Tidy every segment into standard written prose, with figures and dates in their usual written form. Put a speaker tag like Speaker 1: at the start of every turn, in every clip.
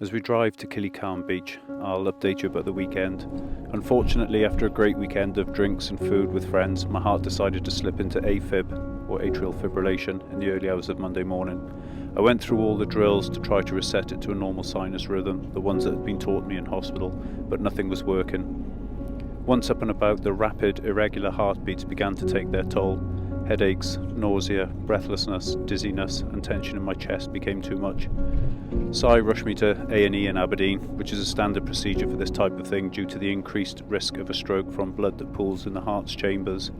Speaker 1: As we drive to Killycarn Beach, I'll update you about the weekend. Unfortunately, after a great weekend of drinks and food with friends, my heart decided to slip into Afib, or atrial fibrillation, in the early hours of Monday morning. I went through all the drills to try to reset it to a normal sinus rhythm, the ones that had been taught me in hospital, but nothing was working. Once up and about, the rapid, irregular heartbeats began to take their toll. Headaches, nausea, breathlessness, dizziness, and tension in my chest became too much. Sai rushed me to A&E in Aberdeen, which is a standard procedure for this type of thing due to the increased risk of a stroke from blood that pools in the heart's chambers.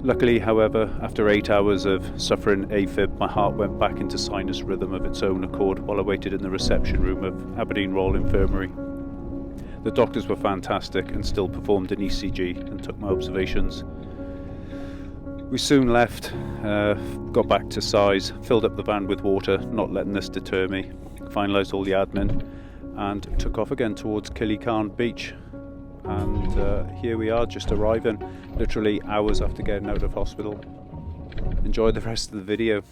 Speaker 1: Luckily, however, after 8 hours of suffering AFib, my heart went back into sinus rhythm of its own accord while I waited in the reception room of Aberdeen Royal Infirmary. The doctors were fantastic and still performed an ECG and took my observations. We soon left, got back to Size, filled up the van with water, not letting this deter me, finalised all the admin, and took off again towards Killycarn Beach. And here we are, just arriving, literally hours after getting out of hospital. Enjoy the rest of the video.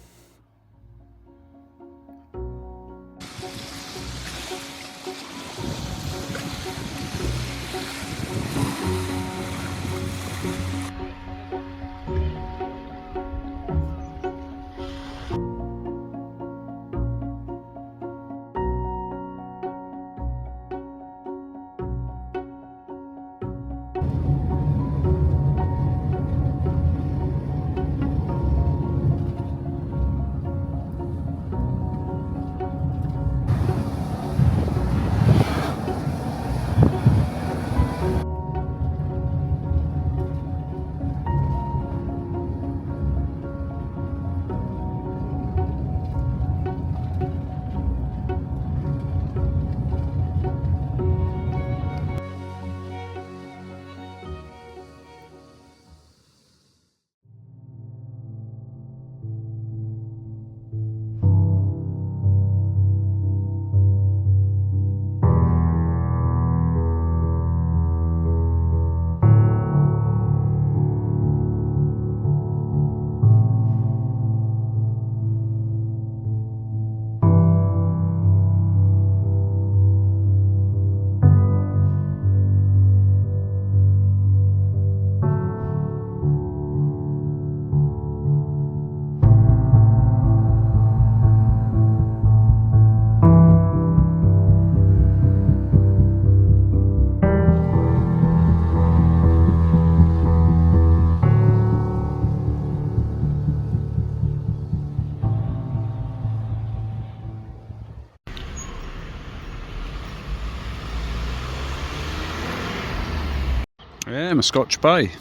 Speaker 1: Yeah, I'm a Scotch Bay,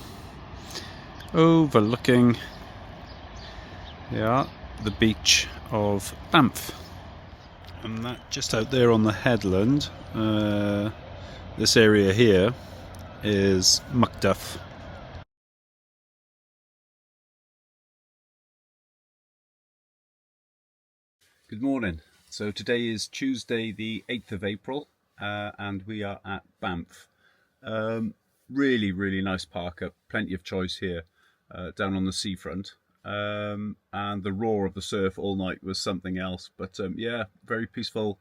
Speaker 1: overlooking the beach of Banff, and that just out there on the headland, this area here is Macduff. Good morning. So today is Tuesday the 8th of April and we are at Banff. Really nice park up, plenty of choice here down on the seafront, and the roar of the surf all night was something else, but yeah, very peaceful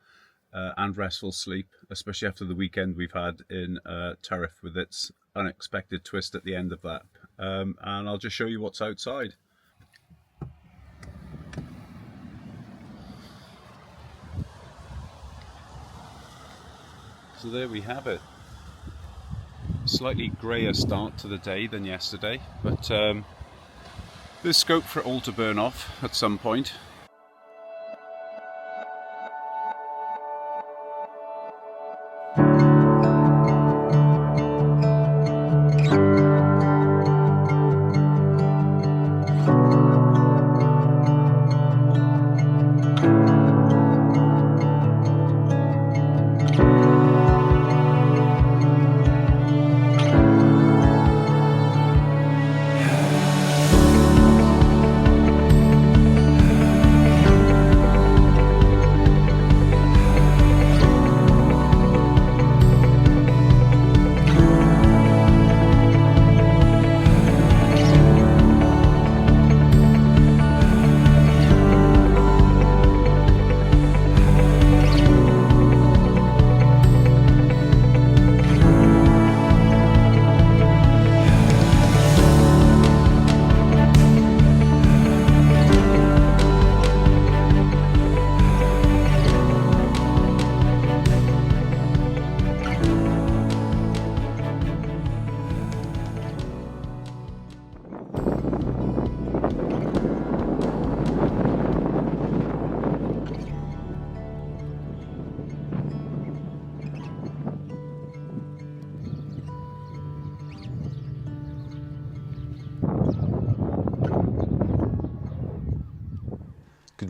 Speaker 1: and restful sleep, especially after the weekend we've had in Tariff with its unexpected twist at the end of that. And I'll just show you what's outside. So there we have it. Slightly greyer start to the day than yesterday, but there's scope for it all to burn off at some point.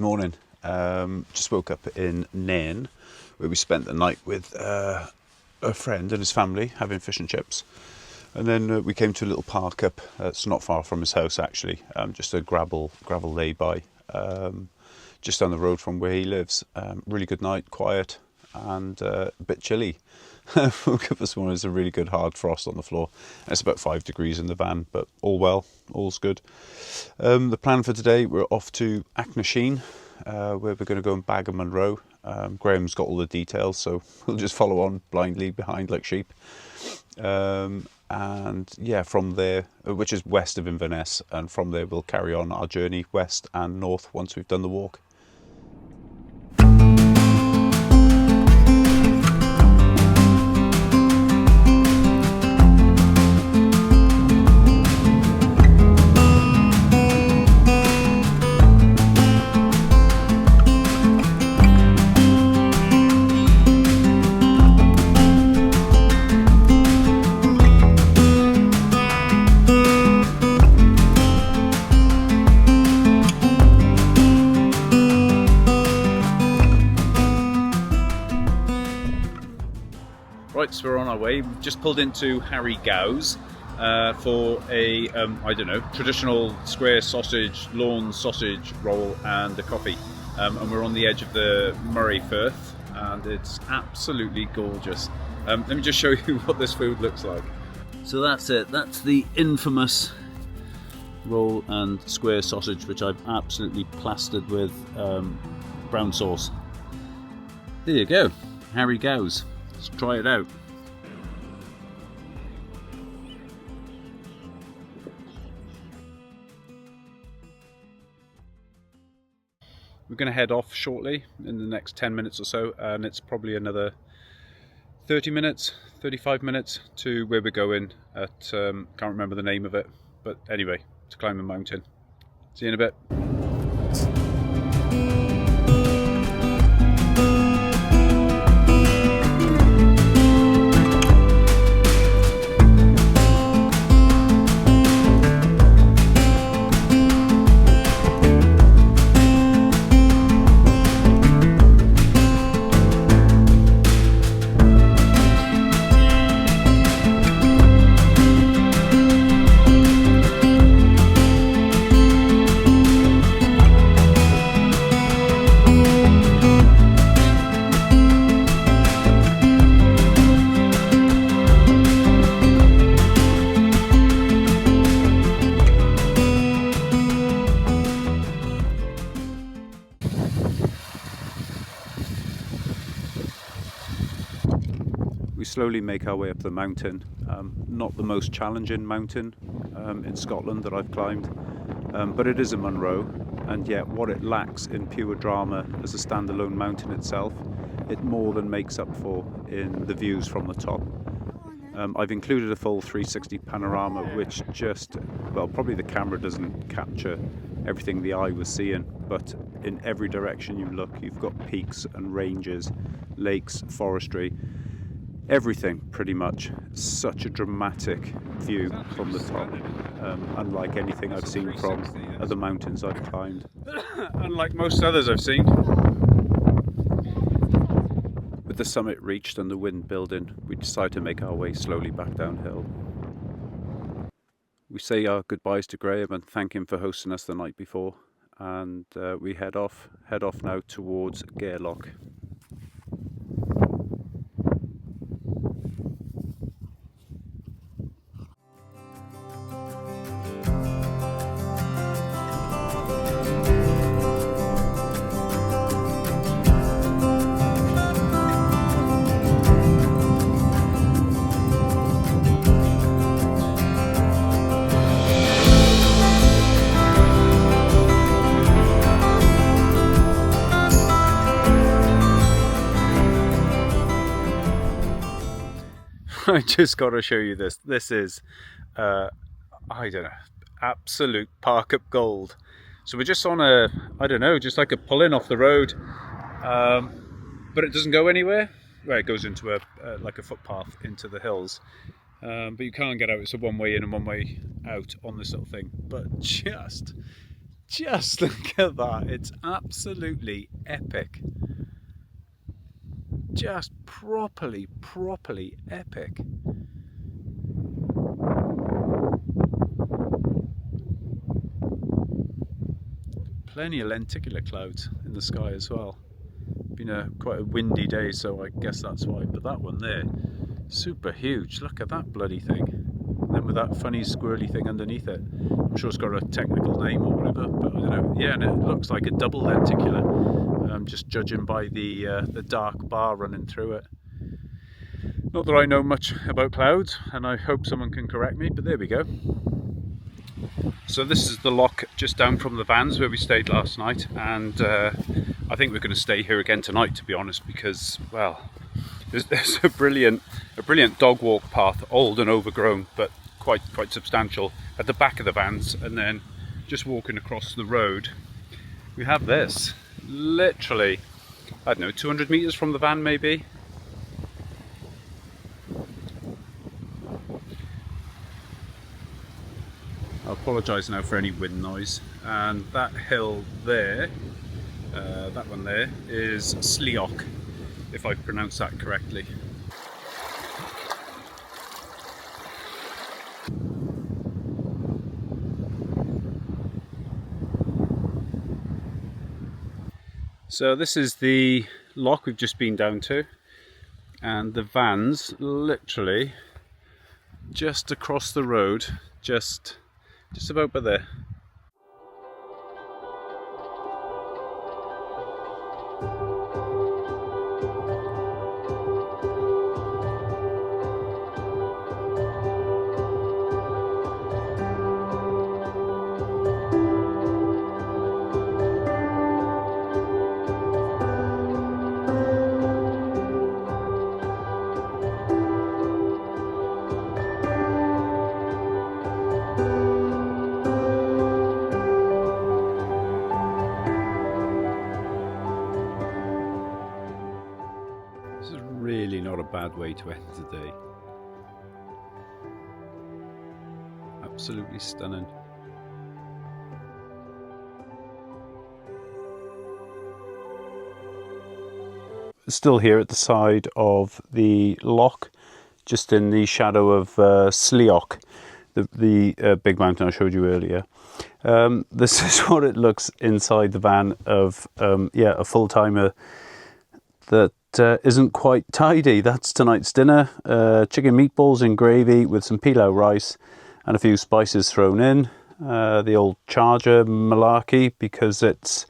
Speaker 1: morning. Just woke up in Nairn, where we spent the night with a friend and his family having fish and chips. And then we came to a little park up, it's not far from his house actually, just a gravel lay-by, just down the road from where he lives. Really good night, quiet and a bit chilly. Woke up this morning, there's a really good hard frost on the floor. It's about 5 degrees in the van, but all well, all's good. The plan for today, we're off to Achnasheen, where we're going to go and bag a Munro. Graham's got all the details, so we'll just follow on blindly behind like sheep. And yeah, from there, which is west of Inverness, and from there we'll carry on our journey west and north once we've done the walk. Right, so we're on our way. We've just pulled into Harry Gow's for a, I don't know, traditional square sausage, lawn sausage roll and a coffee. And we're on the edge of the Moray Firth, and it's absolutely gorgeous. Let me just show you what this food looks like. So that's it. That's the infamous roll and square sausage, which I've absolutely plastered with brown sauce. There you go, Harry Gow's. Let's try it out. We're going to head off shortly in the next 10 minutes or so, and it's probably another 30 minutes, 35 minutes to where we're going at, can't remember the name of it, but anyway, to climb a mountain. See you in a bit. We slowly make our way up the mountain. Not the most challenging mountain in Scotland that I've climbed, but it is a Munro, and yet what it lacks in pure drama as a standalone mountain itself, it more than makes up for in the views from the top. I've included a full 360 panorama, which just, well, probably the camera doesn't capture everything the eye was seeing, but in every direction you look, you've got peaks and ranges, lakes, forestry, everything pretty much. Such a dramatic view from the top, unlike anything I've seen from other mountains I've climbed. Unlike most others I've seen. With the summit reached and the wind building, we decide to make our way slowly back downhill. We say our goodbyes to Graham and thank him for hosting us the night before, and we head off now towards Gairloch. I just got to show you this. This is, I don't know, absolute park up gold. So we're just on a, I don't know, just like a pull-in off the road, but it doesn't go anywhere. Well, it goes into a like a footpath into the hills, but you can't get out. It's a one-way in and one-way out on this little thing. But just Just look at that, it's absolutely epic. Just properly epic. Plenty of lenticular clouds in the sky as well. Been quite a windy day, so I guess that's why. But that one there, super huge. Look at that bloody thing. And then with that funny squirrely thing underneath it. I'm sure it's got a technical name or whatever, but I don't know. Yeah, and it looks like a double lenticular. Just judging by the dark bar running through it. Not that I know much about clouds, and I hope someone can correct me, but there we go. So this is the lock just down from the vans where we stayed last night, and I think we're going to stay here again tonight, to be honest, because, well, there's a brilliant dog walk path, old and overgrown, but quite substantial, at the back of the vans, and then just walking across the road, we have this, literally, I don't know, 200 meters from the van maybe. I apologise now for any wind noise. And that hill there, that one there, is Sleoch, if I pronounce that correctly. So this is the lock we've just been down to, and the van's literally just across the road, just about by there. Really not a bad way to end the day. Absolutely stunning. Still here at the side of the loch, just in the shadow of Sleoch, the big mountain I showed you earlier. This is what it looks inside the van of a full-timer that isn't quite tidy. That's tonight's dinner, chicken meatballs in gravy with some pilau rice and a few spices thrown in. The old charger malarkey, because it's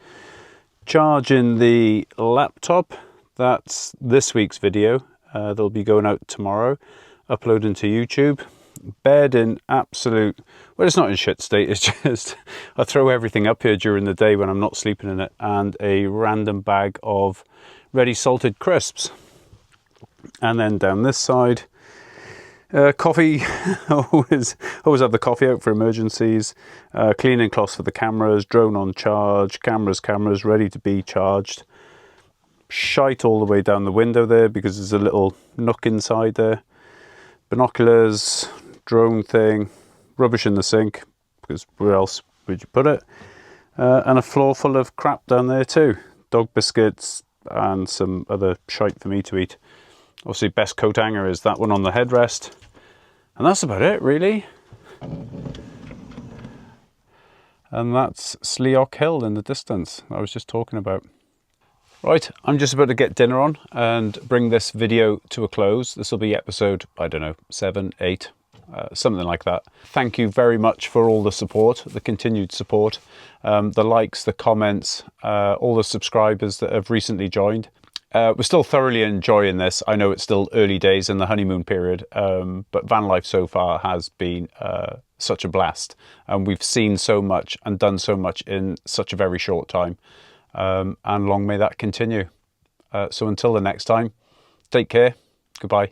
Speaker 1: charging the laptop. That's this week's video. They'll be going out tomorrow, uploading to YouTube. Bed in absolute, well, it's not in shit state, it's just I throw everything up here during the day when I'm not sleeping in it, and a random bag of ready salted crisps. And then down this side, coffee, always have the coffee out for emergencies, cleaning cloths for the cameras, drone on charge, cameras ready to be charged. Shite all the way down the window there because there's a little nook inside there. Binoculars, drone thing, rubbish in the sink, because where else would you put it? And a floor full of crap down there too. Dog biscuits and some other shite for me to eat. Obviously best coat hanger is that one on the headrest. And that's about it really. And that's Sleoch Hill in the distance I was just talking about. Right, I'm just about to get dinner on and bring this video to a close. This will be episode, I don't know, 7, 8, something like that. Thank you very much for all the support, the continued support, the likes, the comments, all the subscribers that have recently joined. We're still thoroughly enjoying this. I know it's still early days in the honeymoon period, but van life so far has been such a blast. And we've seen so much and done so much in such a very short time. And long may that continue. So until the next time, take care. Goodbye.